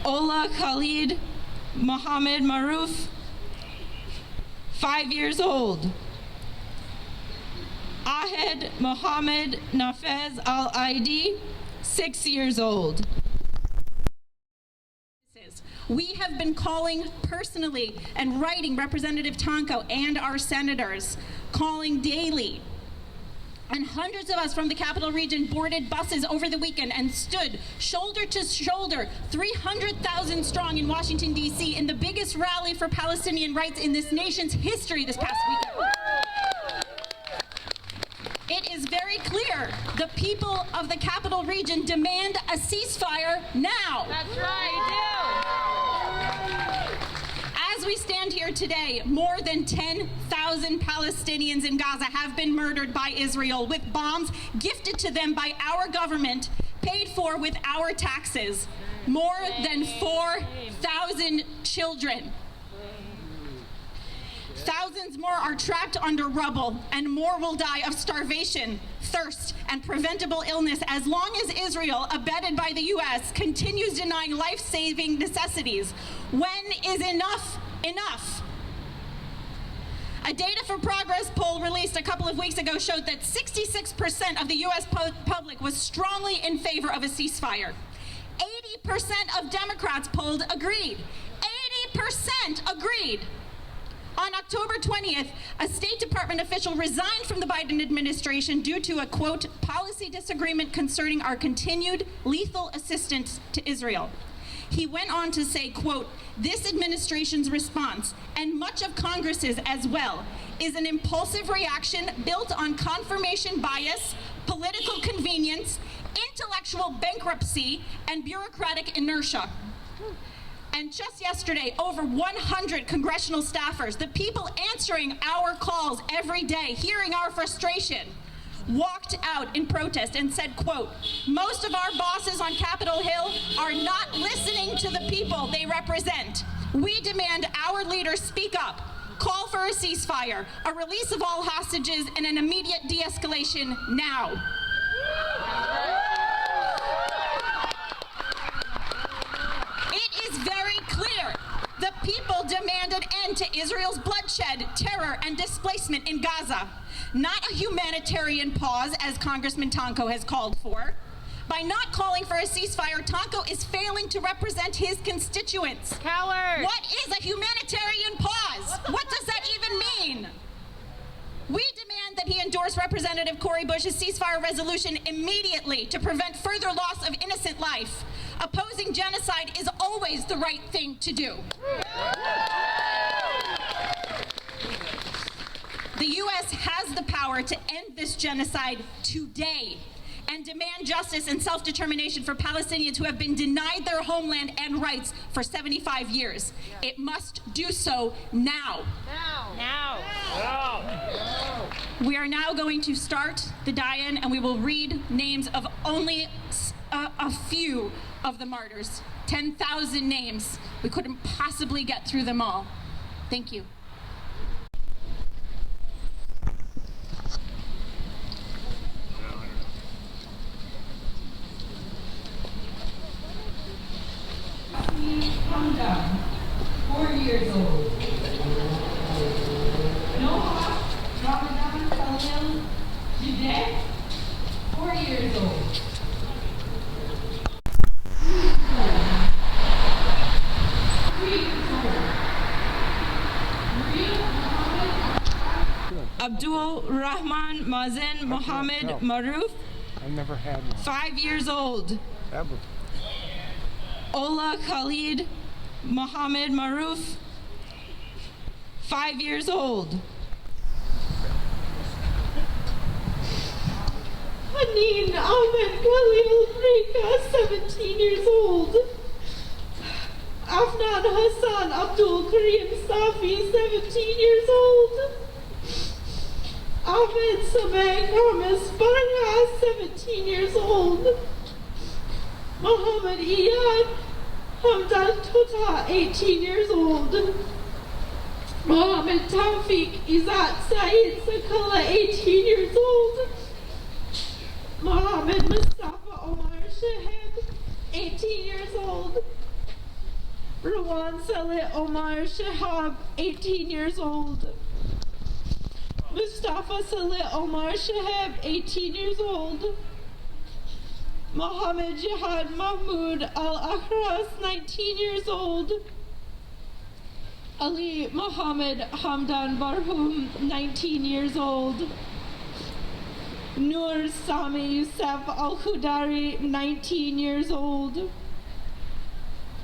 Ola Khalid Mohammed Maruf, 5 years old. Ahed Mohammed Nafez Al-Aidi, 6 years old. We have been calling personally and writing Representative Tonko and our senators, calling daily. And hundreds of us from the Capital Region boarded buses over the weekend and stood shoulder to shoulder, 300,000 strong in Washington, D.C. in the biggest rally for Palestinian rights in this nation's history this past weekend. It is very clear the people of the Capital Region demand a ceasefire now. That's right, As we stand here today, more than 10,000 Palestinians in Gaza have been murdered by Israel with bombs gifted to them by our government, paid for with our taxes. More than 4,000 children. Thousands more are trapped under rubble, and more will die of starvation, thirst, and preventable illness as long as Israel, abetted by the U.S., continues denying life-saving necessities. When is enough enough? A Data for Progress poll released a couple of weeks ago showed that 66% of the U.S. public was strongly in favor of a ceasefire. 80% of Democrats polled agreed. 80% agreed. On October 20th, a State Department official resigned from the Biden administration due to a, quote, policy disagreement concerning our continued lethal assistance to Israel. He went on to say, quote, this administration's response, and much of Congress's as well, is an impulsive reaction built on confirmation bias, political convenience, intellectual bankruptcy, and bureaucratic inertia. And just yesterday, over 100 congressional staffers, the people answering our calls every day, hearing our frustration, walked out in protest and said, quote, most of our bosses on Capitol Hill are not listening to the people they represent. We demand our leaders speak up, call for a ceasefire, a release of all hostages, and an immediate de-escalation now. It is very clear. The people demand an end to Israel's bloodshed, terror, and displacement in Gaza. Not a humanitarian pause, as Congressman Tonko has called for. By not calling for a ceasefire, Tonko is failing to represent his constituents. Coward! What is a humanitarian pause? What does that even mean? We demand that he endorse Representative Cori Bush's ceasefire resolution immediately to prevent further loss of innocent life. Opposing genocide is always the right thing to do. The U.S. has the power to end this genocide today and demand justice and self-determination for Palestinians who have been denied their homeland and rights for 75 years. It must do so now. Now. We are now going to start the die-in, and we will read names of only a few of the martyrs. 10,000 names. We couldn't possibly get through them all. Thank you. Hamdan, 4 years old. Noah Ramadan Khalil Jideh, 4 years old. Abdul Rahman Mazen Mohammed Maruf, I've never had one. 5 years old. Ever. Ola Khalid Mohammed Maruf, 5 years old. Haneen Ahmed Khalil Rika, 17 years old. Afnan Hassan Abdul Karim Safi, 17 years old. Ahmed Sameh Kamis Barha, 17 years old. Muhammad Iyad Hamdan Tota, 18 years old. Muhammad Tawfiq Izzat Saeed Sakala, 18 years old. Muhammad Mustafa Omar Shahed, 18 years old. Saleh Omar Shahab, 18 years old. Mustafa Saleh Omar Shahab, 18 years old. Mohammed Jihad Mahmoud Al-Akhras, 19 years old. Ali Mohammed Hamdan Barhum, 19 years old. Nur Sami Youssef Al-Khudari, 19 years old.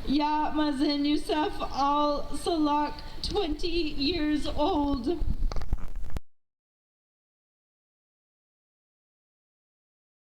Ya Mazin Youssef Al-Salak, 20 years old.